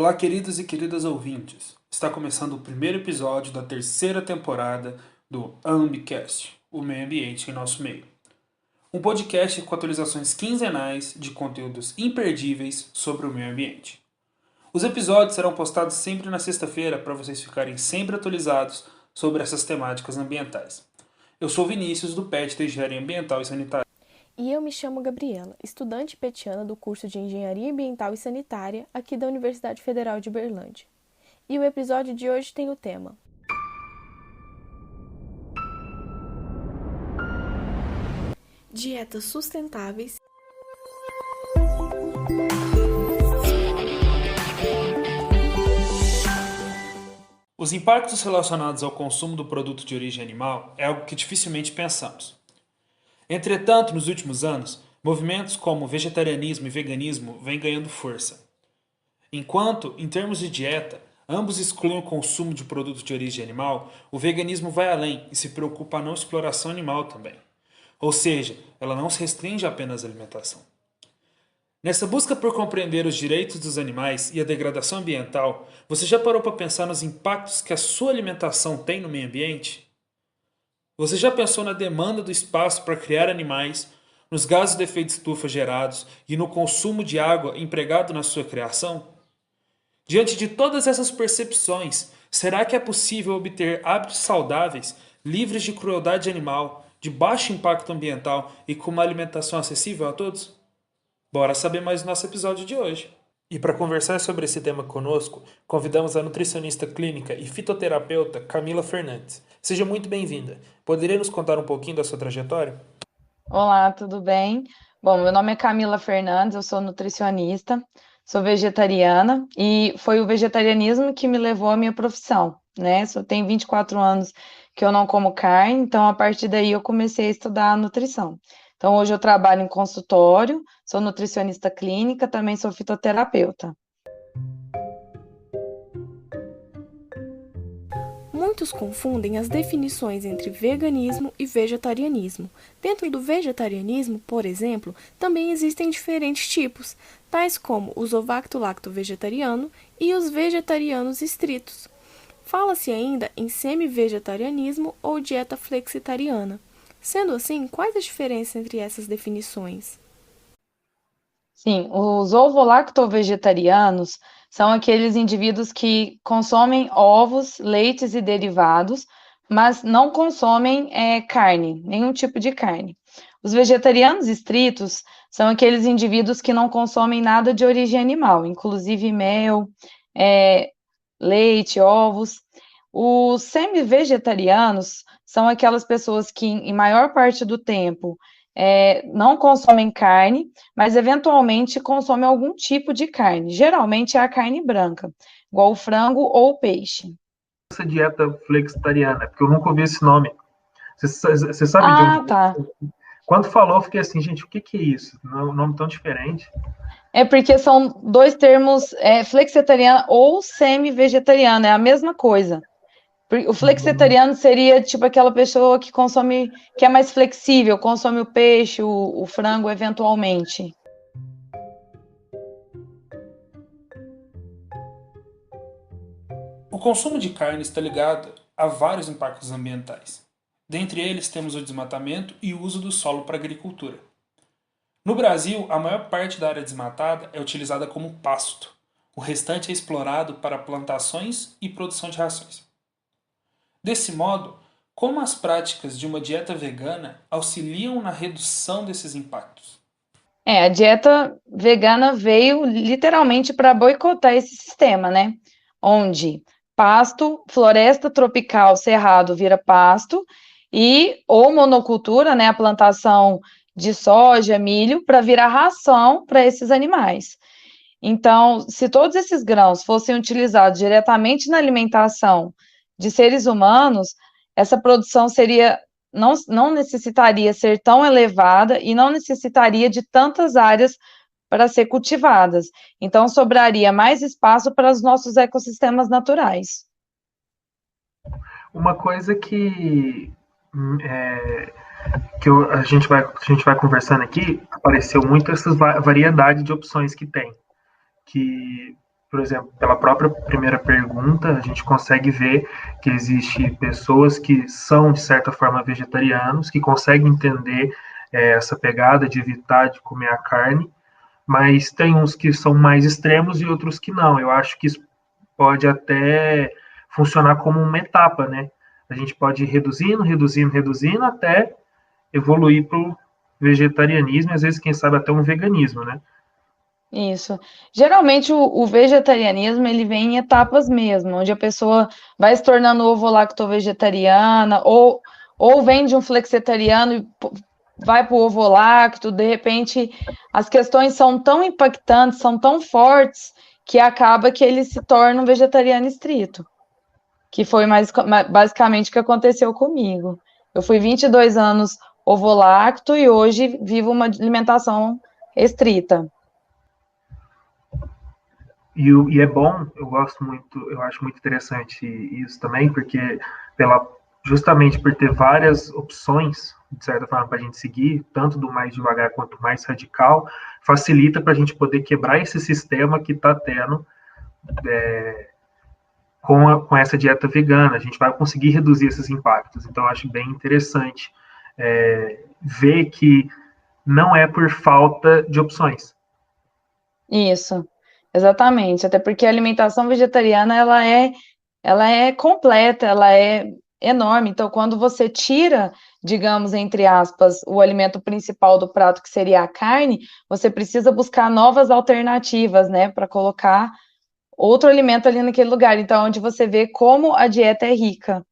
Olá, queridos e queridas ouvintes. Está começando o primeiro episódio da terceira temporada do Ambicast, o meio ambiente em nosso meio. Um podcast com atualizações quinzenais de conteúdos imperdíveis sobre o meio ambiente. Os episódios serão postados sempre na sexta-feira para vocês ficarem sempre atualizados sobre essas temáticas ambientais. Eu sou Vinícius, do PET de Engenharia Ambiental e Sanitária. E eu me chamo Gabriela, estudante petiana do curso de Engenharia Ambiental e Sanitária aqui da Universidade Federal de Uberlândia. E o episódio de hoje tem o tema Dietas sustentáveis. Os impactos relacionados ao consumo do produto de origem animal é algo que dificilmente pensamos. Entretanto, nos últimos anos, movimentos como vegetarianismo e veganismo vêm ganhando força. Enquanto, em termos de dieta, ambos excluem o consumo de produtos de origem animal, o veganismo vai além e se preocupa a não exploração animal também. Ou seja, ela não se restringe apenas à alimentação. Nessa busca por compreender os direitos dos animais e a degradação ambiental, você já parou para pensar nos impactos que a sua alimentação tem no meio ambiente? Você já pensou na demanda do espaço para criar animais, nos gases de efeito estufa gerados e no consumo de água empregado na sua criação? Diante de todas essas percepções, será que é possível obter hábitos saudáveis, livres de crueldade animal, de baixo impacto ambiental e com uma alimentação acessível a todos? Bora saber mais no nosso episódio de hoje. E para conversar sobre esse tema conosco, convidamos a nutricionista clínica e fitoterapeuta Camila Fernandes. Seja muito bem-vinda. Poderia nos contar um pouquinho da sua trajetória? Olá, tudo bem? Bom, meu nome é Camila Fernandes, eu sou nutricionista, sou vegetariana e foi o vegetarianismo que me levou à minha profissão, né? Só tenho 24 anos que eu não como carne, então a partir daí eu comecei a estudar nutrição. Então hoje eu trabalho em consultório, sou nutricionista clínica, também sou fitoterapeuta. Muitos confundem as definições entre veganismo e vegetarianismo. Dentro do vegetarianismo, por exemplo, também existem diferentes tipos, tais como o zoovacto-lacto-vegetariano e os vegetarianos estritos. Fala-se ainda em semi-vegetarianismo ou dieta flexitariana. Sendo assim, quais as diferenças entre essas definições? Sim, os ovo-lacto-vegetarianos são aqueles indivíduos que consomem ovos, leites e derivados, mas não consomem carne, nenhum tipo de carne. Os vegetarianos estritos são aqueles indivíduos que não consomem nada de origem animal, inclusive mel, é, leite, ovos. Os semi-vegetarianos são aquelas pessoas que, em maior parte do tempo, não consomem carne, mas eventualmente consomem algum tipo de carne. Geralmente é a carne branca, igual o frango ou o peixe. Essa dieta flexitariana, porque eu nunca ouvi esse nome. Você sabe de onde? Ah, tá. Quando falou, eu fiquei assim, gente, o que é isso? Um nome tão diferente. É porque são dois termos, flexitariano ou semi-vegetariano, é a mesma coisa. O flexitariano seria tipo aquela pessoa que consome, que é mais flexível, consome o peixe, o frango eventualmente. O consumo de carne está ligado a vários impactos ambientais. Dentre eles temos o desmatamento e o uso do solo para a agricultura. No Brasil, a maior parte da área desmatada é utilizada como pasto. O restante é explorado para plantações e produção de rações. Desse modo, como as práticas de uma dieta vegana auxiliam na redução desses impactos? A dieta vegana veio literalmente para boicotar esse sistema, né? Onde pasto, floresta tropical, cerrado vira pasto, e ou monocultura, né? A plantação de soja, milho, para virar ração para esses animais. Então, se todos esses grãos fossem utilizados diretamente na alimentação de seres humanos, essa produção seria não necessitaria ser tão elevada e não necessitaria de tantas áreas para ser cultivadas. Então, sobraria mais espaço para os nossos ecossistemas naturais. Uma coisa a gente vai conversando aqui, apareceu muito essa variedade de opções que tem. Que por exemplo, pela própria primeira pergunta, a gente consegue ver que existe pessoas que são, de certa forma, vegetarianos, que conseguem entender essa pegada de evitar de comer a carne, mas tem uns que são mais extremos e outros que não. Eu acho que isso pode até funcionar como uma etapa, né? A gente pode ir reduzindo, reduzindo, reduzindo, até evoluir para o vegetarianismo, e às vezes, quem sabe, até um veganismo, né? Isso. Geralmente o vegetarianismo ele vem em etapas mesmo, onde a pessoa vai se tornando ovo-lacto-vegetariana, ou vem de um flexitariano e vai para o ovo-lacto, de repente as questões são tão impactantes, são tão fortes, que acaba que ele se torna um vegetariano estrito, que foi basicamente o que aconteceu comigo. Eu fui 22 anos ovo-lacto e hoje vivo uma alimentação restrita. E é bom, eu gosto muito, eu acho muito interessante isso também, porque justamente por ter várias opções, de certa forma, para a gente seguir, tanto do mais devagar quanto mais radical, facilita para a gente poder quebrar esse sistema que está tendo com essa dieta vegana. A gente vai conseguir reduzir esses impactos. Então, eu acho bem interessante ver que não é por falta de opções. Isso, exatamente. Até porque a alimentação vegetariana ela é completa, ela é enorme. Então, quando você tira, digamos, entre aspas, o alimento principal do prato, que seria a carne, você precisa buscar novas alternativas, né, para colocar outro alimento ali naquele lugar. Então, onde você vê como a dieta é rica,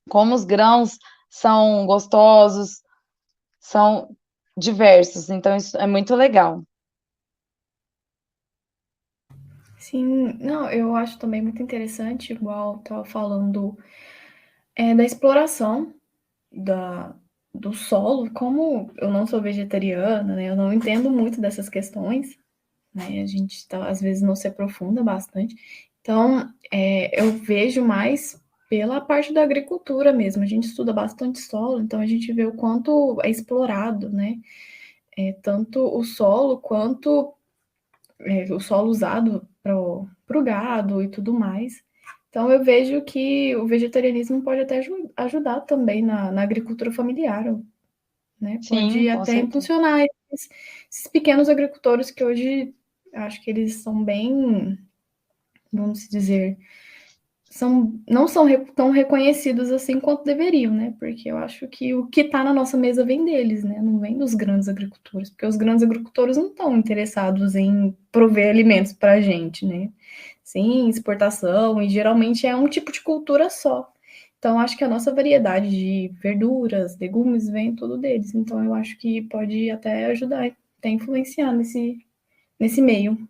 como os grãos são gostosos, são diversos. Então, isso é muito legal. Sim, não, eu acho também muito interessante, igual estava falando, da exploração da, do solo. Como eu não sou vegetariana, né, eu não entendo muito dessas questões, né, a gente às vezes não se aprofunda bastante. Então, eu vejo mais pela parte da agricultura mesmo. A gente estuda bastante solo, então a gente vê o quanto é explorado, né, tanto o solo quanto o solo usado para o gado e tudo mais. Então, eu vejo que o vegetarianismo pode até ajudar também na agricultura familiar, né? Sim, Pode com até certeza. impulsionar esses pequenos agricultores que hoje acho que eles são bem, vamos dizer, não são tão reconhecidos assim quanto deveriam, né? Porque eu acho que o que está na nossa mesa vem deles, né? Não vem dos grandes agricultores, porque os grandes agricultores não estão interessados em prover alimentos para a gente, né? Sim, exportação, e geralmente é um tipo de cultura só. Então, acho que a nossa variedade de verduras, legumes, vem tudo deles. Então, eu acho que pode até ajudar, até influenciar nesse meio.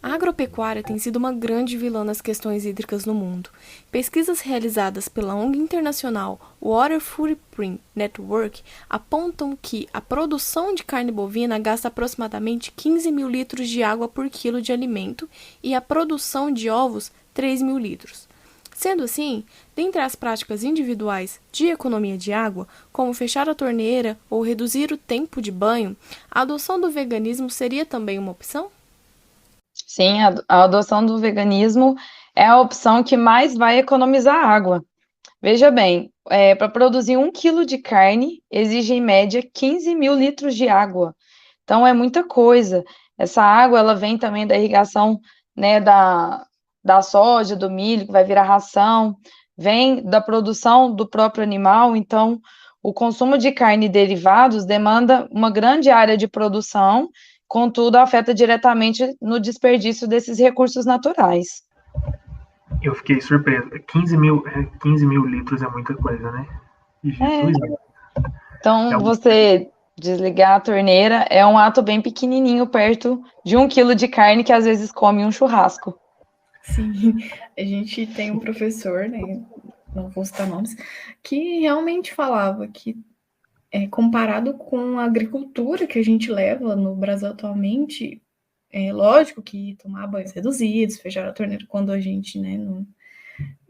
A agropecuária tem sido uma grande vilã nas questões hídricas no mundo. Pesquisas realizadas pela ONG internacional Water Footprint Network apontam que a produção de carne bovina gasta aproximadamente 15 mil litros de água por quilo de alimento e a produção de ovos 3 mil litros. Sendo assim, dentre as práticas individuais de economia de água, como fechar a torneira ou reduzir o tempo de banho, a adoção do veganismo seria também uma opção? Sim, a adoção do veganismo é a opção que mais vai economizar água. Veja bem, para produzir 1 quilo de carne, exige em média 15 mil litros de água. Então, é muita coisa. Essa água, ela vem também da irrigação, né, da soja, do milho, que vai virar ração, vem da produção do próprio animal. Então, o consumo de carne e derivados demanda uma grande área de produção, contudo, afeta diretamente no desperdício desses recursos naturais. Eu fiquei surpreso. 15 mil litros é muita coisa, né? É, Jesus. É então, um, você desligar a torneira é um ato bem pequenininho, perto de 1 quilo de carne que às vezes come um churrasco. Sim, a gente tem um professor, né, não vou citar nomes, que realmente falava que, comparado com a agricultura que a gente leva no Brasil atualmente, é lógico que tomar banhos reduzidos, fechar a torneira quando a gente, né,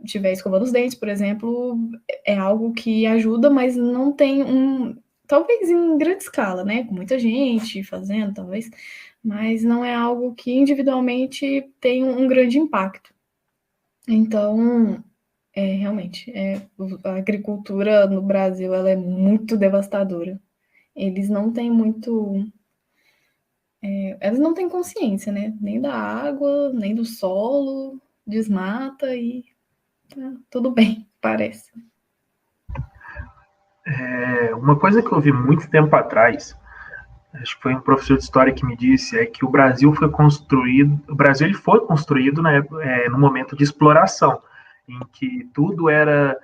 estiver escovando os dentes, por exemplo, é algo que ajuda, mas não tem talvez em grande escala, né? Com muita gente fazendo, talvez, mas não é algo que individualmente tem um grande impacto. Então, realmente, a agricultura no Brasil ela é muito devastadora. Eles não têm muito. Eles não têm consciência, né? Nem da água, nem do solo, desmata e tá tudo bem, parece. Uma coisa que eu vi muito tempo atrás, acho que foi um professor de história que me disse, é que o Brasil foi construído, ele foi construído no momento de exploração, em que tudo era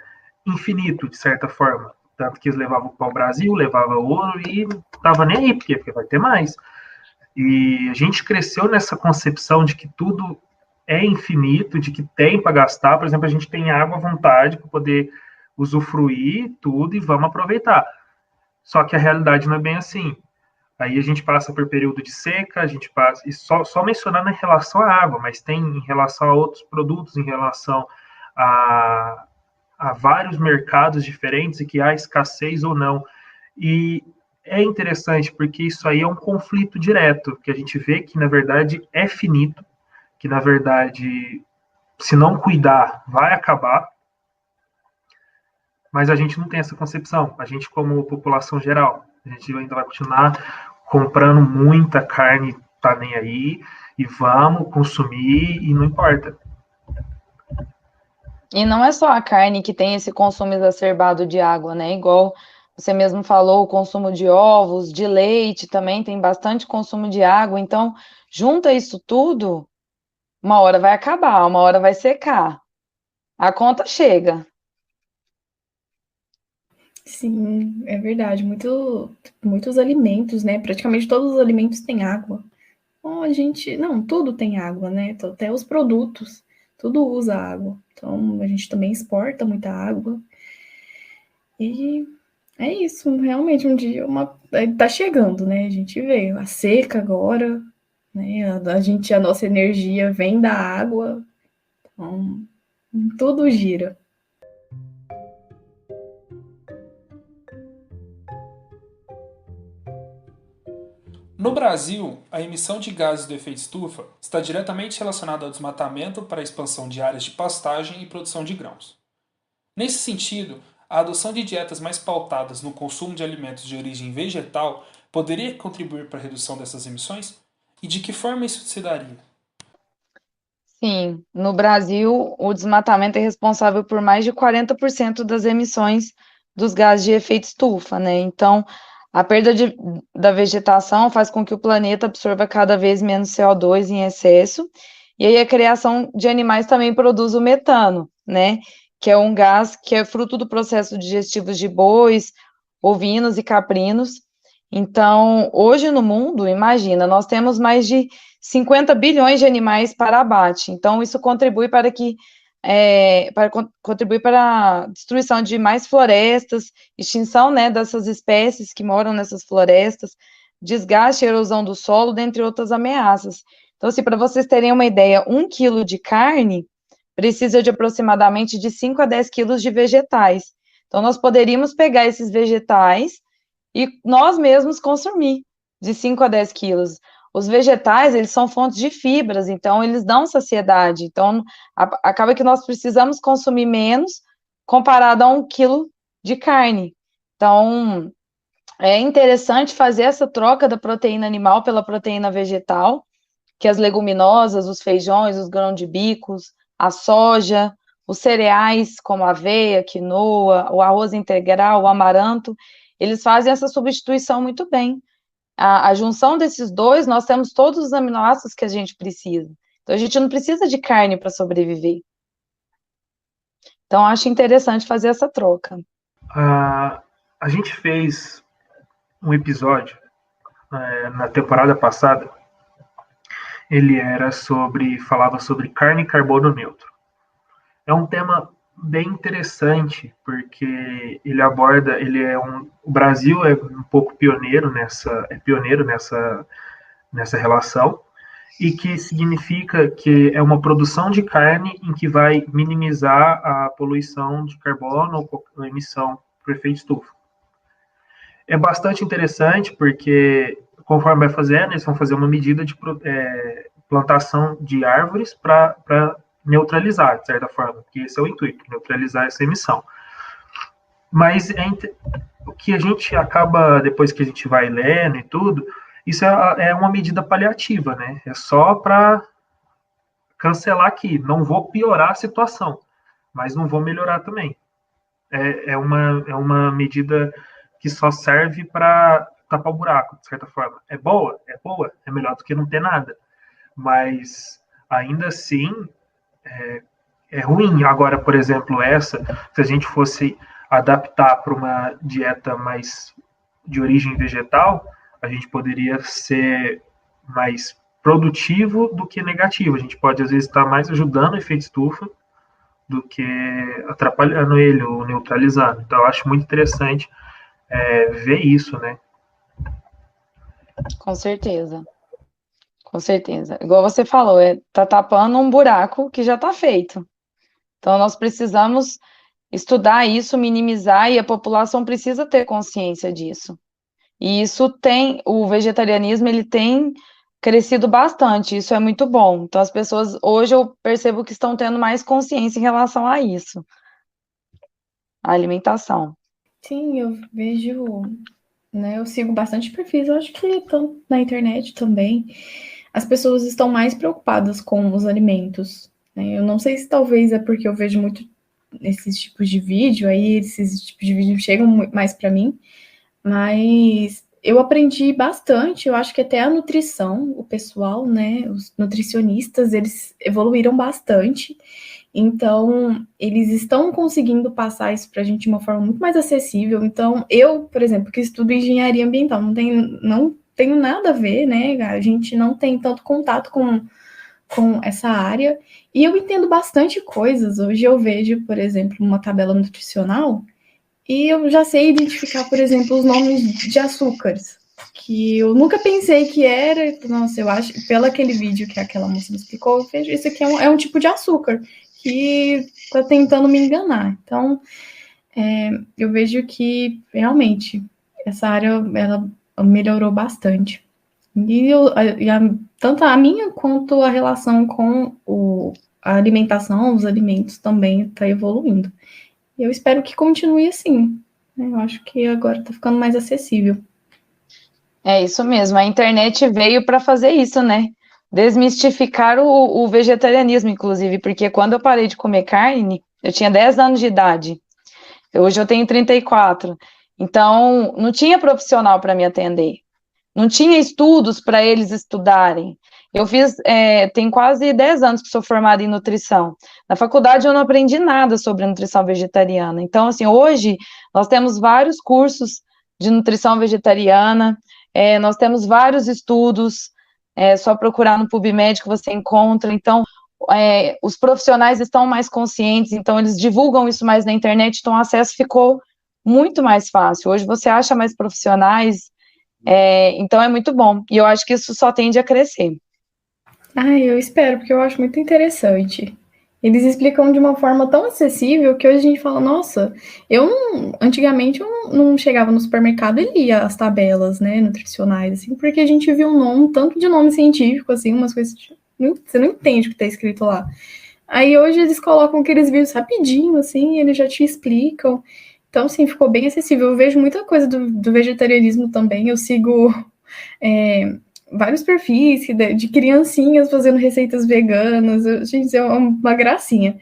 infinito, de certa forma. Tanto que eles levavam para o Brasil, levavam ouro e não estava nem aí, porque vai ter mais. E a gente cresceu nessa concepção de que tudo é infinito, de que tem para gastar. Por exemplo, a gente tem água à vontade para poder usufruir tudo e vamos aproveitar. Só que a realidade não é bem assim. Aí a gente passa por período de seca, a gente passa, e só mencionando em relação à água, mas tem em relação a outros produtos, em relação a vários mercados diferentes e que há escassez ou não. E é interessante porque isso aí é um conflito direto, que a gente vê que, na verdade, é finito, que, na verdade, se não cuidar, vai acabar, mas a gente não tem essa concepção. A gente, como população geral, a gente ainda vai continuar comprando muita carne, tá nem aí, e vamos consumir, e não importa. E não é só a carne que tem esse consumo exacerbado de água, né? Igual você mesmo falou, o consumo de ovos, de leite também tem bastante consumo de água. Então, junta isso tudo, uma hora vai acabar, uma hora vai secar. A conta chega. Sim, é verdade. Muitos alimentos, né? Praticamente todos os alimentos têm água. Bom, não, tudo tem água, né? Até os produtos, tudo usa água. Então, a gente também exporta muita água. E é isso, realmente, um dia tá chegando, né? A gente vê a seca agora, né? A nossa energia vem da água, então tudo gira. No Brasil, a emissão de gases do efeito estufa está diretamente relacionada ao desmatamento para a expansão de áreas de pastagem e produção de grãos. Nesse sentido, a adoção de dietas mais pautadas no consumo de alimentos de origem vegetal poderia contribuir para a redução dessas emissões? E de que forma isso se daria? Sim, no Brasil, o desmatamento é responsável por mais de 40% das emissões dos gases de efeito estufa, né? Então, a perda da vegetação faz com que o planeta absorva cada vez menos CO2 em excesso, e aí a criação de animais também produz o metano, né? Que é um gás que é fruto do processo digestivo de bois, ovinos e caprinos. Então, hoje no mundo, imagina, nós temos mais de 50 bilhões de animais para abate. Então, isso contribui contribui para a destruição de mais florestas, extinção, né, dessas espécies que moram nessas florestas, desgaste e erosão do solo, dentre outras ameaças. Então, assim, para vocês terem uma ideia, 1 quilo de carne precisa de aproximadamente de 5 a 10 quilos de vegetais. Então, nós poderíamos pegar esses vegetais e nós mesmos consumir de 5 a 10 quilos. Os vegetais, eles são fontes de fibras, então eles dão saciedade. Então, acaba que nós precisamos consumir menos comparado a 1 quilo de carne. Então, é interessante fazer essa troca da proteína animal pela proteína vegetal, que as leguminosas, os feijões, os grãos de bicos, a soja, os cereais como a aveia, quinoa, o arroz integral, o amaranto, eles fazem essa substituição muito bem. A junção desses dois, nós temos todos os aminoácidos que a gente precisa. Então, a gente não precisa de carne para sobreviver. Então, acho interessante fazer essa troca. A gente fez um episódio na temporada passada. Ele falava sobre carne e carbono neutro. É um tema bem interessante, porque o Brasil é um pouco pioneiro nessa relação, e que significa que é uma produção de carne em que vai minimizar a poluição de carbono ou a emissão por efeito estufa. É bastante interessante porque, conforme vai fazendo, eles vão fazer uma medida de plantação de árvores para neutralizar, de certa forma, que esse é o intuito, neutralizar essa emissão. Mas o que a gente acaba, depois que a gente vai lendo e tudo, isso é uma medida paliativa, né? É só para cancelar aqui. Não vou piorar a situação, mas não vou melhorar também. É uma medida que só serve para tapar o buraco, de certa forma. É boa, é melhor do que não ter nada. Mas, ainda assim, é ruim. Agora, por exemplo, se a gente fosse adaptar para uma dieta mais de origem vegetal, a gente poderia ser mais produtivo do que negativo. A gente pode, às vezes, estar mais ajudando o efeito estufa do que atrapalhando ele ou neutralizando. Então, eu acho muito interessante ver isso, né? Com certeza. Com certeza. Igual você falou, tá tapando um buraco que já está feito. Então, nós precisamos estudar isso, minimizar, e a população precisa ter consciência disso. E o vegetarianismo, ele tem crescido bastante, isso é muito bom. Então, as pessoas, hoje eu percebo que estão tendo mais consciência em relação a isso, a alimentação. Sim, eu vejo, né, eu sigo bastante perfis, eu acho que estão na internet também. As pessoas estão mais preocupadas com os alimentos, né? Eu não sei se talvez é porque eu vejo muito esses tipos de vídeo, aí esses tipos de vídeo chegam mais para mim, mas eu aprendi bastante, eu acho que até a nutrição, o pessoal, né, os nutricionistas, eles evoluíram bastante, então eles estão conseguindo passar isso para a gente de uma forma muito mais acessível. Então, eu, por exemplo, que estudo engenharia ambiental, não tenho nada a ver, né, a gente não tem tanto contato com essa área, e eu entendo bastante coisas. Hoje eu vejo, por exemplo, uma tabela nutricional, e eu já sei identificar, por exemplo, os nomes de açúcares, que eu nunca pensei que era. Nossa, eu acho, pelo aquele vídeo que aquela moça me explicou, eu vejo isso aqui é um tipo de açúcar, que está tentando me enganar. Então, eu vejo que, realmente, essa área, ela melhorou bastante. Tanto a minha quanto a relação com a alimentação, os alimentos também está evoluindo. E eu espero que continue assim, né? Eu acho que agora está ficando mais acessível. É isso mesmo, a internet veio para fazer isso, né? Desmistificar o vegetarianismo, inclusive, porque quando eu parei de comer carne, eu tinha 10 anos de idade. Hoje eu tenho 34. Então, não tinha profissional para me atender. Não tinha estudos para eles estudarem. Eu tem quase 10 anos que sou formada em nutrição. Na faculdade eu não aprendi nada sobre nutrição vegetariana. Então, assim, hoje nós temos vários cursos de nutrição vegetariana, nós temos vários estudos, só procurar no PubMed que você encontra. Então, os profissionais estão mais conscientes, então eles divulgam isso mais na internet, então o acesso ficou muito mais fácil. Hoje você acha mais profissionais, então é muito bom. E eu acho que isso só tende a crescer. Eu espero, porque eu acho muito interessante. Eles explicam de uma forma tão acessível que hoje a gente fala, nossa, antigamente eu não chegava no supermercado e lia as tabelas, né, nutricionais, assim, porque a gente viu um tanto de nome científico, assim, umas coisas, você não entende o que está escrito lá. Aí hoje eles colocam aqueles vídeos rapidinho, assim, e eles já te explicam. Então, sim, ficou bem acessível. Eu vejo muita coisa do vegetarianismo também. Eu sigo vários perfis de criancinhas fazendo receitas veganas. Gente, é uma gracinha.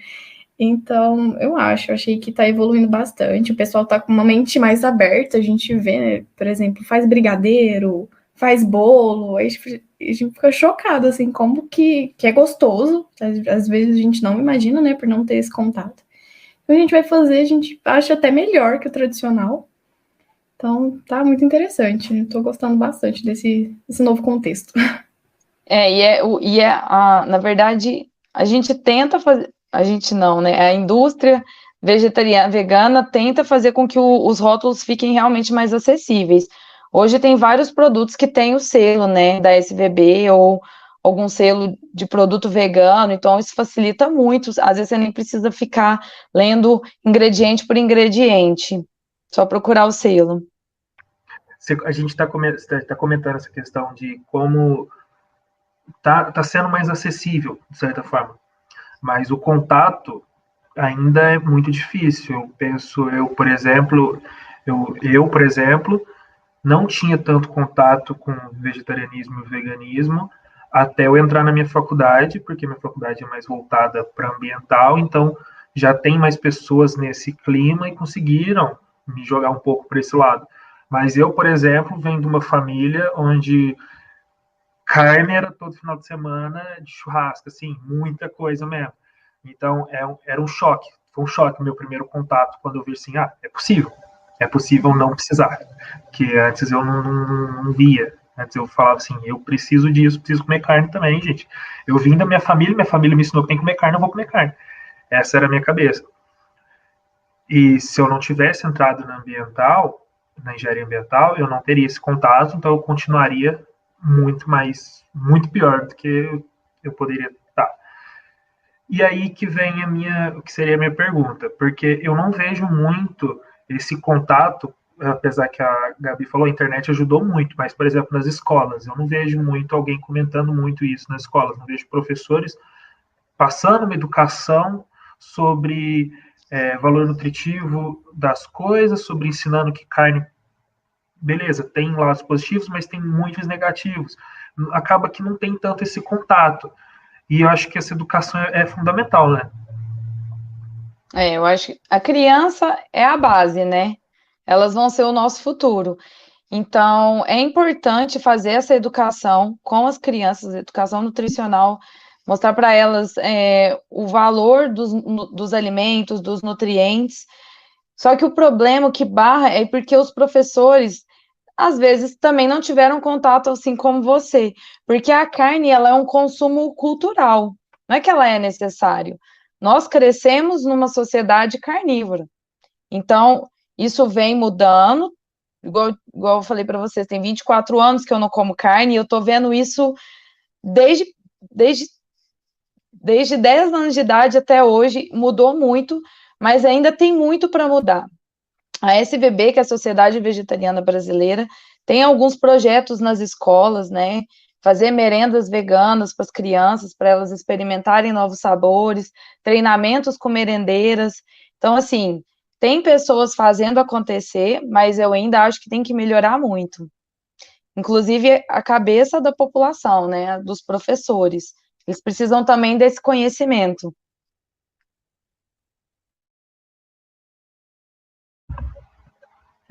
Então, eu achei que está evoluindo bastante. O pessoal está com uma mente mais aberta. A gente vê, né, por exemplo, faz brigadeiro, faz bolo. Aí a gente fica chocado, assim, como que é gostoso. Às vezes a gente não imagina, né, por não ter esse contato. A gente vai fazer, a gente acha até melhor que o tradicional. Então, tá muito interessante. Estou gostando bastante desse novo contexto. Na verdade, a gente tenta fazer, a gente não, né? A indústria vegetariana, vegana, tenta fazer com que os rótulos fiquem realmente mais acessíveis. Hoje tem vários produtos que têm o selo, né, da SVB ou algum selo de produto vegano, então isso facilita muito. Às vezes você nem precisa ficar lendo ingrediente por ingrediente, só procurar o selo. A gente está comentando essa questão de como tá sendo mais acessível, de certa forma, mas o contato ainda é muito difícil. Eu penso, por exemplo, não tinha tanto contato com vegetarianismo e veganismo até eu entrar na minha faculdade, porque minha faculdade é mais voltada para ambiental, então já tem mais pessoas nesse clima e conseguiram me jogar um pouco para esse lado. Mas eu, por exemplo, venho de uma família onde carne era todo final de semana de churrasco, assim, muita coisa mesmo. Então, era um choque. Foi um choque o meu primeiro contato, quando eu vi assim, é possível não precisar. Que antes eu não via. Antes eu falava assim, eu preciso disso, preciso comer carne também, gente. Eu vim da minha família me ensinou que tem que comer carne, eu vou comer carne. Essa era a minha cabeça. E se eu não tivesse entrado na engenharia ambiental, eu não teria esse contato, então eu continuaria muito pior do que eu poderia estar. E aí que vem o que seria a minha pergunta, porque eu não vejo muito esse contato, apesar que a Gabi falou, a internet ajudou muito, mas, por exemplo, nas escolas, eu não vejo muito alguém comentando muito isso nas escolas, não vejo professores passando uma educação sobre valor nutritivo das coisas, sobre ensinando que carne, beleza, tem lados positivos, mas tem muitos negativos. Acaba que não tem tanto esse contato. E eu acho que essa educação é fundamental, né? Eu acho que a criança é a base, né? Elas vão ser o nosso futuro. Então, é importante fazer essa educação com as crianças, educação nutricional, mostrar para elas o valor dos alimentos, dos nutrientes. Só que o problema, o que barra, é porque os professores, às vezes, também não tiveram contato assim como você, porque a carne, ela é um consumo cultural, não é que ela é necessário. Nós crescemos numa sociedade carnívora, então isso vem mudando, igual eu falei para vocês, tem 24 anos que eu não como carne, e eu tô vendo isso desde, desde, desde 10 anos de idade até hoje, mudou muito, mas ainda tem muito para mudar. A SVB, que é a Sociedade Vegetariana Brasileira, tem alguns projetos nas escolas, né? Fazer merendas veganas para as crianças, para elas experimentarem novos sabores, treinamentos com merendeiras. Então, assim, tem pessoas fazendo acontecer, mas eu ainda acho que tem que melhorar muito. Inclusive a cabeça da população, né? Dos professores. Eles precisam também desse conhecimento.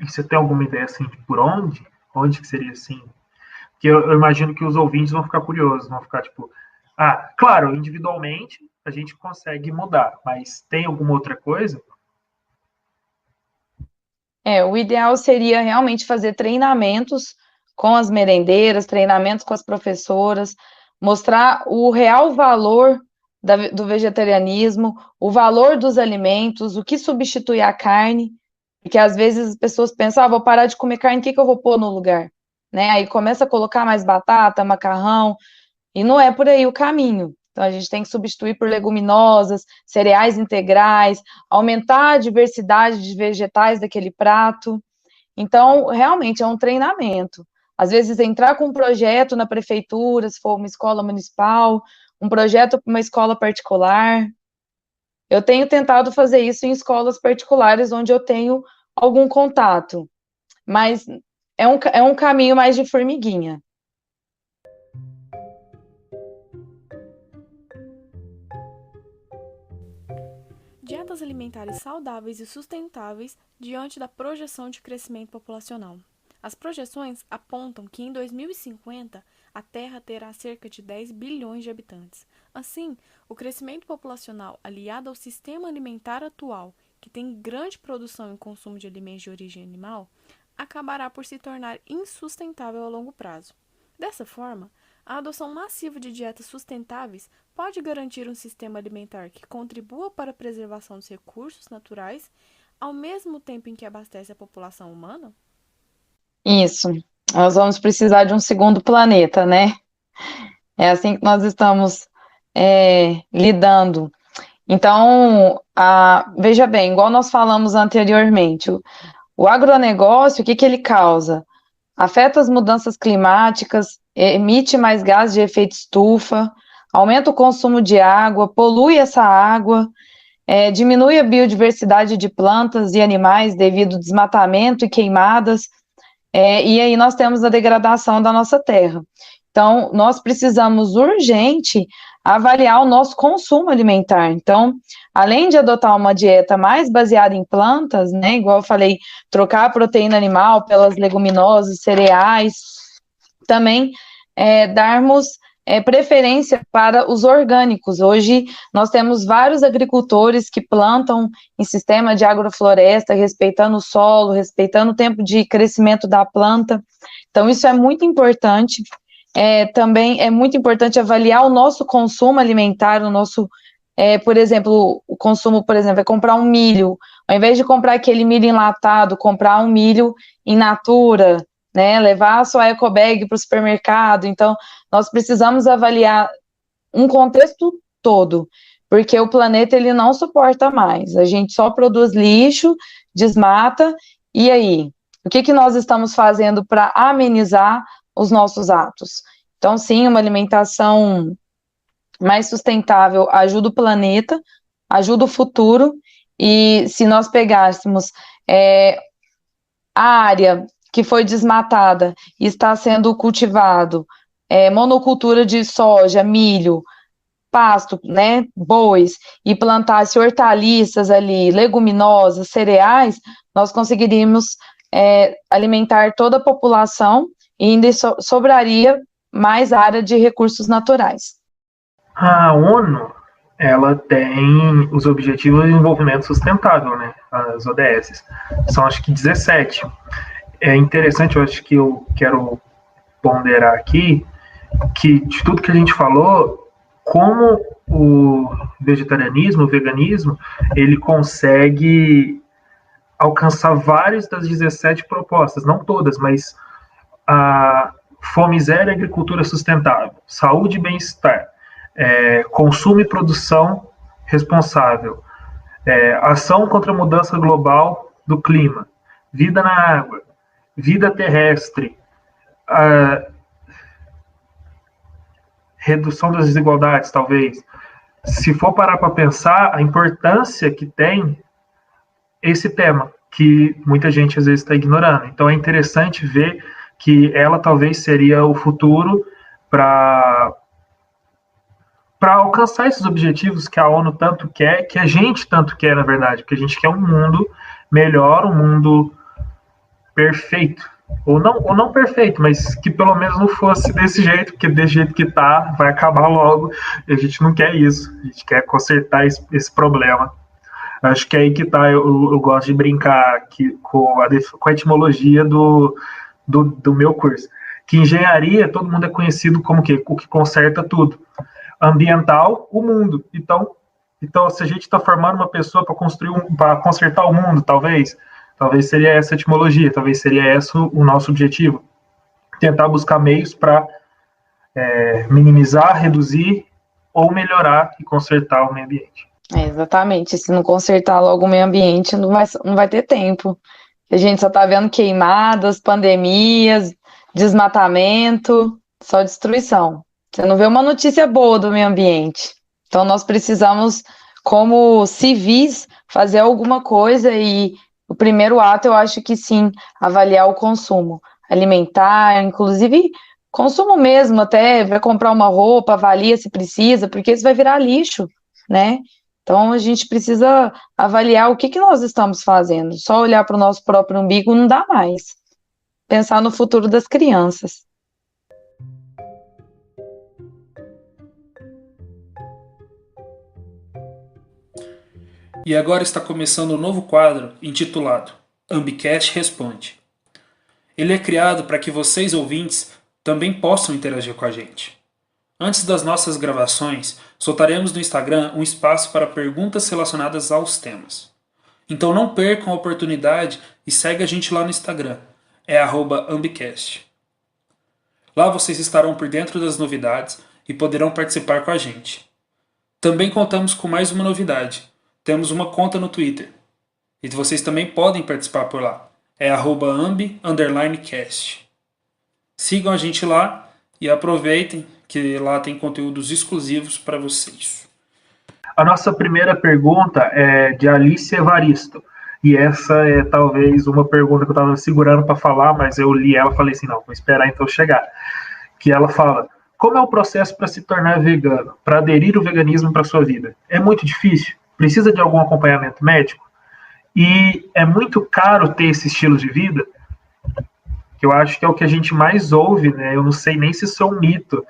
E você tem alguma ideia assim de por onde? Onde que seria assim? Porque eu imagino que os ouvintes vão ficar curiosos, vão ficar tipo, claro, individualmente a gente consegue mudar, mas tem alguma outra coisa? O ideal seria realmente fazer treinamentos com as merendeiras, treinamentos com as professoras, mostrar o real valor do vegetarianismo, o valor dos alimentos, o que substitui a carne, porque às vezes as pessoas pensam, vou parar de comer carne, o que eu vou pôr no lugar? Né? Aí começa a colocar mais batata, macarrão, e não é por aí o caminho. Então, a gente tem que substituir por leguminosas, cereais integrais, aumentar a diversidade de vegetais daquele prato. Então, realmente é um treinamento. Às vezes, entrar com um projeto na prefeitura, se for uma escola municipal, um projeto para uma escola particular. Eu tenho tentado fazer isso em escolas particulares, onde eu tenho algum contato, mas é um caminho mais de formiguinha. Dietas alimentares saudáveis e sustentáveis diante da projeção de crescimento populacional. As projeções apontam que em 2050 a Terra terá cerca de 10 bilhões de habitantes. Assim, o crescimento populacional aliado ao sistema alimentar atual, que tem grande produção e consumo de alimentos de origem animal, acabará por se tornar insustentável a longo prazo. Dessa forma, a adoção massiva de dietas sustentáveis pode garantir um sistema alimentar que contribua para a preservação dos recursos naturais, ao mesmo tempo em que abastece a população humana? Isso. Nós vamos precisar de um segundo planeta, né? É assim que nós estamos lidando. Então, veja bem, igual nós falamos anteriormente, o agronegócio, o que ele causa? Afeta as mudanças climáticas, emite mais gases de efeito estufa, aumenta o consumo de água, polui essa água, diminui a biodiversidade de plantas e animais devido ao desmatamento e queimadas, e aí nós temos a degradação da nossa terra. Então, nós precisamos urgente avaliar o nosso consumo alimentar. Então, além de adotar uma dieta mais baseada em plantas, né, igual eu falei, trocar a proteína animal pelas leguminosas, cereais, também darmos preferência para os orgânicos. Hoje nós temos vários agricultores que plantam em sistema de agrofloresta, respeitando o solo, respeitando o tempo de crescimento da planta. Então isso é muito importante. Também é muito importante avaliar o nosso consumo alimentar, o nosso, por exemplo, o consumo, por exemplo, é comprar um milho, ao invés de comprar aquele milho enlatado, comprar um milho in natura, né, levar a sua ecobag para o supermercado. Então, nós precisamos avaliar um contexto todo, porque o planeta ele não suporta mais. A gente só produz lixo, desmata, e aí? O que nós estamos fazendo para amenizar os nossos atos? Então, sim, uma alimentação mais sustentável ajuda o planeta, ajuda o futuro, e se nós pegássemos a área que foi desmatada e está sendo cultivado monocultura de soja, milho, pasto, né, bois, e plantasse hortaliças ali, leguminosas, cereais, nós conseguiríamos alimentar toda a população e ainda sobraria mais área de recursos naturais. A ONU, ela tem os Objetivos de Desenvolvimento Sustentável, né, as ODS, são acho que 17. É interessante, eu acho que eu quero ponderar aqui, que de tudo que a gente falou, como o vegetarianismo, o veganismo, ele consegue alcançar várias das 17 propostas, não todas, mas a fome zero e agricultura sustentável, saúde e bem-estar, consumo e produção responsável, ação contra a mudança global do clima, vida na água, vida terrestre, redução das desigualdades, talvez. Se for parar para pensar, a importância que tem esse tema, que muita gente às vezes está ignorando. Então é interessante ver que ela talvez seria o futuro para alcançar esses objetivos que a ONU tanto quer, que a gente tanto quer, na verdade, porque a gente quer um mundo melhor, um mundo perfeito, ou não perfeito, mas que pelo menos não fosse desse jeito, porque desse jeito que tá, vai acabar logo, e a gente não quer isso, a gente quer consertar esse problema. Acho que é aí que tá, eu gosto de brincar aqui com a etimologia do meu curso, que engenharia, todo mundo é conhecido como o que conserta tudo. Ambiental, o mundo. Então se a gente está formando uma pessoa para consertar o mundo, talvez seria essa a etimologia, talvez seria esse o nosso objetivo. Tentar buscar meios para minimizar, reduzir ou melhorar e consertar o meio ambiente. Exatamente, se não consertar logo o meio ambiente, não vai ter tempo. A gente só está vendo queimadas, pandemias, desmatamento, só destruição. Você não vê uma notícia boa do meio ambiente. Então nós precisamos, como civis, fazer alguma coisa, e o primeiro ato eu acho que sim, avaliar o consumo alimentar, inclusive consumo mesmo, até vai comprar uma roupa, avalia se precisa, porque isso vai virar lixo, né? Então a gente precisa avaliar o que nós estamos fazendo. Só olhar para o nosso próprio umbigo não dá mais. Pensar no futuro das crianças. E agora está começando um novo quadro intitulado Ambicast Responde. Ele é criado para que vocês, ouvintes, também possam interagir com a gente. Antes das nossas gravações, soltaremos no Instagram um espaço para perguntas relacionadas aos temas. Então não percam a oportunidade e segue a gente lá no Instagram, @ambicast. Lá vocês estarão por dentro das novidades e poderão participar com a gente. Também contamos com mais uma novidade. Temos uma conta no Twitter. E vocês também podem participar por lá. É @ambi_cast. Sigam a gente lá e aproveitem que lá tem conteúdos exclusivos para vocês. A nossa primeira pergunta é de Alice Evaristo. E essa é talvez uma pergunta que eu estava segurando para falar, mas eu li ela e falei assim, não, vou esperar então chegar. Que ela fala, como é o processo para se tornar vegano, para aderir o veganismo para sua vida? É muito difícil? Precisa de algum acompanhamento médico? E é muito caro ter esse estilo de vida? Que eu acho que é o que a gente mais ouve, né? Eu não sei nem se isso é um mito,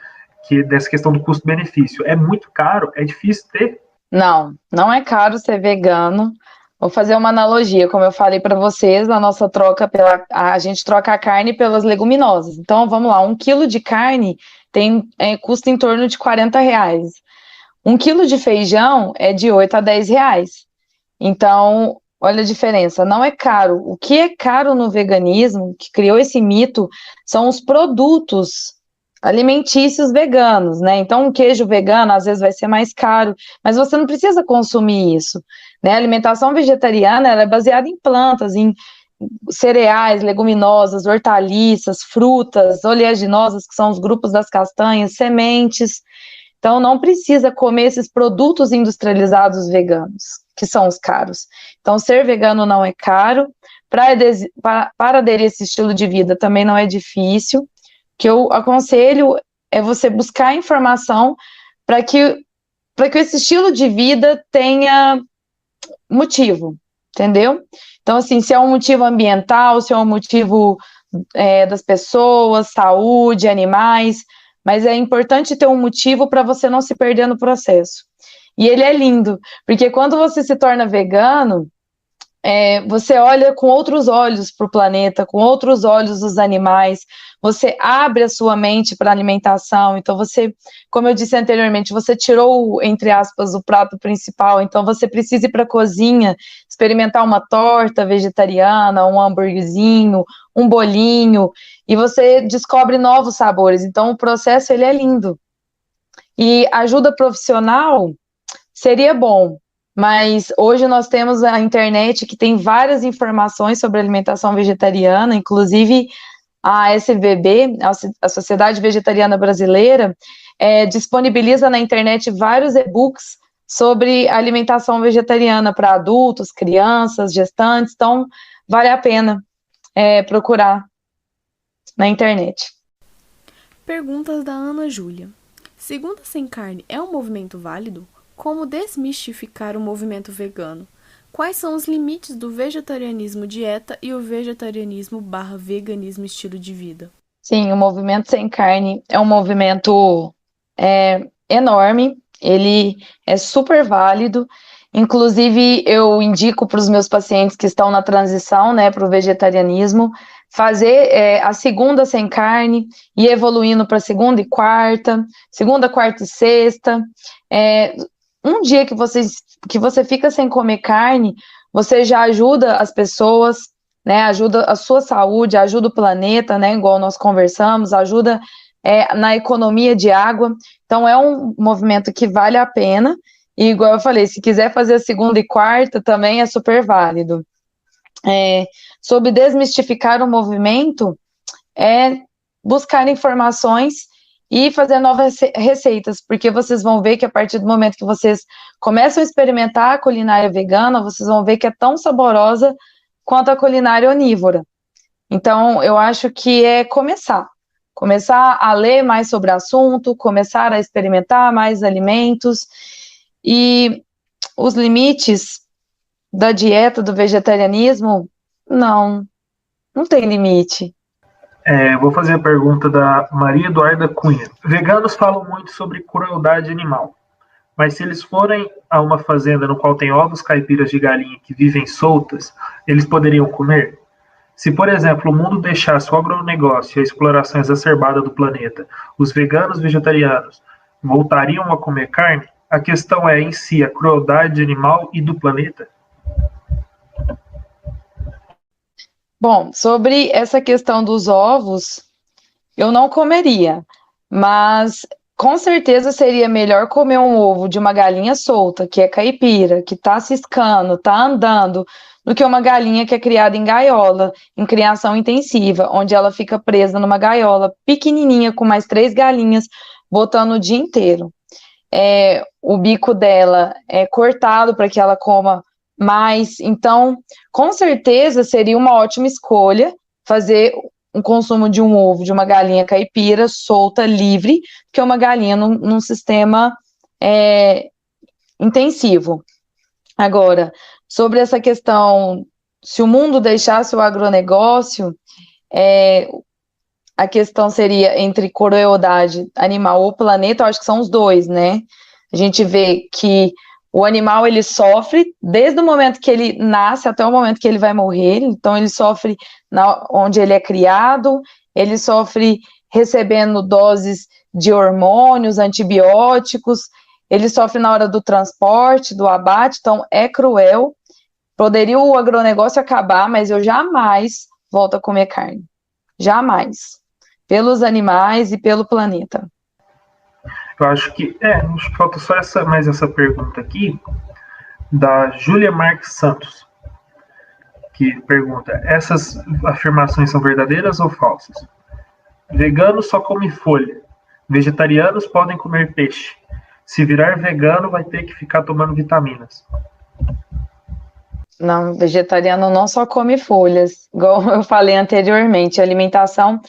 que dessa questão do custo-benefício. É muito caro? É difícil ter? Não, não é caro ser vegano. Vou fazer uma analogia, como eu falei para vocês, na nossa troca a gente troca a carne pelas leguminosas. Então, vamos lá, 1 quilo de carne custa em torno de R$ 40. 1 quilo de feijão é de R$ 8 a R$ 10. Então, olha a diferença, não é caro. O que é caro no veganismo, que criou esse mito, são os produtos alimentícios veganos, né? Então, um queijo vegano às vezes vai ser mais caro, mas você não precisa consumir isso, né? A alimentação vegetariana, ela é baseada em plantas, em cereais, leguminosas, hortaliças, frutas, oleaginosas, que são os grupos das castanhas, sementes. Então, não precisa comer esses produtos industrializados veganos, que são os caros. Então, ser vegano não é caro. Para aderir a esse estilo de vida também não é difícil. O que eu aconselho é você buscar informação para que esse estilo de vida tenha motivo, entendeu? Então, assim, se é um motivo ambiental, se é um motivo das pessoas, saúde, animais, mas é importante ter um motivo para você não se perder no processo. E ele é lindo, porque quando você se torna vegano, você olha com outros olhos para o planeta, com outros olhos os animais, você abre a sua mente para a alimentação, então você, como eu disse anteriormente, você tirou, entre aspas, o prato principal, então você precisa ir para a cozinha, experimentar uma torta vegetariana, um hambúrguerzinho, um bolinho, e você descobre novos sabores, então o processo ele é lindo. E ajuda profissional seria bom, mas hoje nós temos a internet que tem várias informações sobre alimentação vegetariana, inclusive a SVB, a Sociedade Vegetariana Brasileira, disponibiliza na internet vários e-books sobre alimentação vegetariana para adultos, crianças, gestantes, então vale a pena procurar na internet. Perguntas da Ana Júlia. Segunda Sem Carne é um movimento válido? Como desmistificar o movimento vegano? Quais são os limites do vegetarianismo dieta e o vegetarianismo/veganismo estilo de vida? Sim, o movimento sem carne é um movimento enorme, ele é super válido. Inclusive, eu indico para os meus pacientes que estão na transição, né, para o vegetarianismo, fazer a segunda sem carne e evoluindo para segunda, quarta e sexta. Um dia que você fica sem comer carne, você já ajuda as pessoas, né, ajuda a sua saúde, ajuda o planeta, né, igual nós conversamos, ajuda na economia de água. Então, é um movimento que vale a pena. E, igual eu falei, se quiser fazer a segunda e quarta, também é super válido. Sobre desmistificar o movimento, buscar informações e fazer novas receitas, porque vocês vão ver que a partir do momento que vocês começam a experimentar a culinária vegana, vocês vão ver que é tão saborosa quanto a culinária onívora. Então, eu acho que é começar a ler mais sobre o assunto, começar a experimentar mais alimentos, e os limites da dieta, do vegetarianismo, não tem limite. Vou fazer a pergunta da Maria Eduarda Cunha. Veganos falam muito sobre crueldade animal, mas se eles forem a uma fazenda no qual tem ovos caipiras de galinha que vivem soltas, eles poderiam comer? Se, por exemplo, o mundo deixasse o agronegócio e a exploração exacerbada do planeta, os veganos vegetarianos voltariam a comer carne? A questão é, em si, a crueldade animal e do planeta? Bom, sobre essa questão dos ovos, eu não comeria, mas Com certeza seria melhor comer um ovo de uma galinha solta, que é caipira, que está ciscando, está andando, do que uma galinha que é criada em gaiola, em criação intensiva, onde ela fica presa numa gaiola pequenininha com mais 3 galinhas, botando o dia inteiro. O bico dela é cortado para que ela coma mais. Então, com certeza seria uma ótima escolha fazer um consumo de um ovo de uma galinha caipira solta, livre, que é uma galinha num sistema intensivo. Agora, sobre essa questão, se o mundo deixasse o agronegócio, a questão seria entre crueldade animal ou planeta, eu acho que são os dois, né? A gente vê que o animal, ele sofre desde o momento que ele nasce até o momento que ele vai morrer, então ele sofre onde ele é criado, ele sofre recebendo doses de hormônios, antibióticos, ele sofre na hora do transporte, do abate, então é cruel. Poderia o agronegócio acabar, mas eu jamais volto a comer carne. Jamais. Pelos animais e pelo planeta. Eu acho que falta só mais essa pergunta aqui, da Júlia Marques Santos, que pergunta: essas afirmações são verdadeiras ou falsas? Vegano só come folha. Vegetarianos podem comer peixe. Se virar vegano, vai ter que ficar tomando vitaminas. Não, vegetariano não só come folhas, igual eu falei anteriormente, a alimentação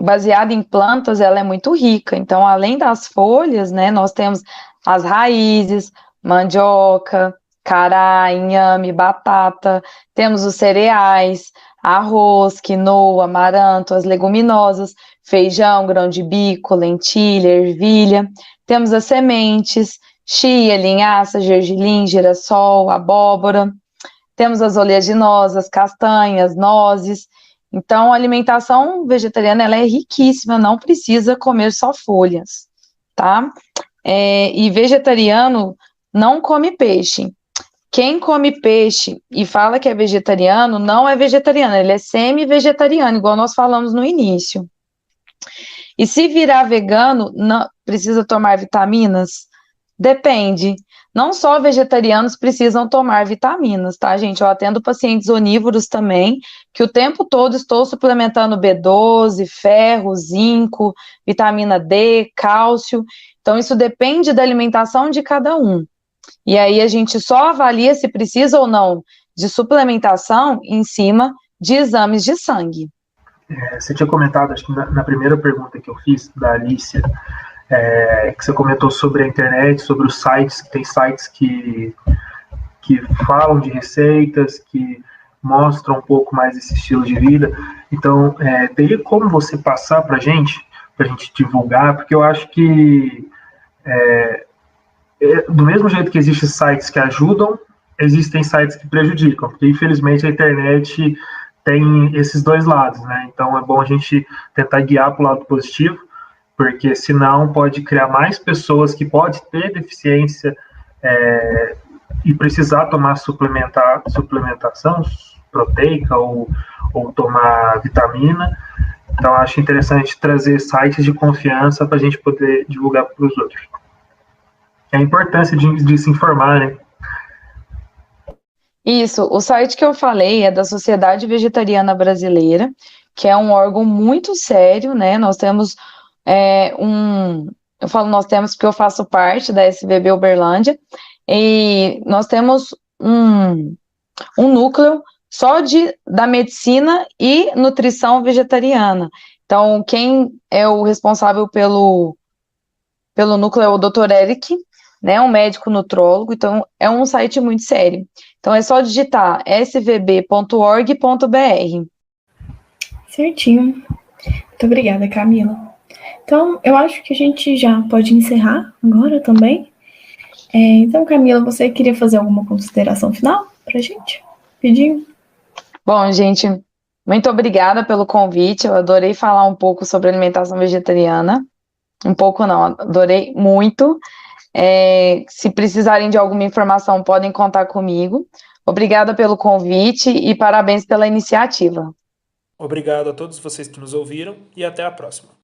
baseada em plantas, ela é muito rica. Então, além das folhas, né, nós temos as raízes, mandioca, cará, inhame, batata, temos os cereais, arroz, quinoa, amaranto, as leguminosas, feijão, grão de bico, lentilha, ervilha, temos as sementes, chia, linhaça, gergelim, girassol, abóbora, temos as oleaginosas, castanhas, nozes. Então, a alimentação vegetariana, ela é riquíssima, não precisa comer só folhas, tá? E vegetariano não come peixe. Quem come peixe e fala que é vegetariano, não é vegetariano, ele é semi-vegetariano, igual nós falamos no início. E se virar vegano, não precisa tomar vitaminas? Depende. Não só vegetarianos precisam tomar vitaminas, tá, gente? Eu atendo pacientes onívoros também, que o tempo todo estou suplementando B12, ferro, zinco, vitamina D, cálcio. Então, isso depende da alimentação de cada um. E aí a gente só avalia se precisa ou não de suplementação em cima de exames de sangue. Você tinha comentado, acho que na primeira pergunta que eu fiz, da Alicia, que você comentou sobre a internet, sobre os sites, que tem sites que falam de receitas, que mostram um pouco mais esse estilo de vida. Então, teria como você passar para a gente divulgar, porque eu acho que do mesmo jeito que existem sites que ajudam, existem sites que prejudicam, porque infelizmente a internet tem esses dois lados, né? Então é bom a gente tentar guiar para o lado positivo, porque senão pode criar mais pessoas que podem ter deficiência e precisar tomar suplementação proteica ou tomar vitamina. Então acho interessante trazer sites de confiança para a gente poder divulgar para os outros. É a importância de se informar, né? Isso, o site que eu falei é da Sociedade Vegetariana Brasileira, que é um órgão muito sério, né? Nós temos eu falo nós temos porque eu faço parte da SVB Uberlândia, e nós temos um núcleo só da medicina e nutrição vegetariana. Então, quem é o responsável pelo núcleo é o Dr. Eric, né, um médico nutrólogo. Então é um site muito sério. Então é só digitar svb.org.br. Certinho. Muito obrigada, Camila. Então, eu acho que a gente já pode encerrar agora também. Então, Camila, você queria fazer alguma consideração final pra gente? Pediu? Bom, gente, muito obrigada pelo convite. Eu adorei falar um pouco sobre alimentação vegetariana. Um pouco não, adorei muito. Se precisarem de alguma informação, podem contar comigo. Obrigada pelo convite e parabéns pela iniciativa. Obrigado a todos vocês que nos ouviram e até a próxima.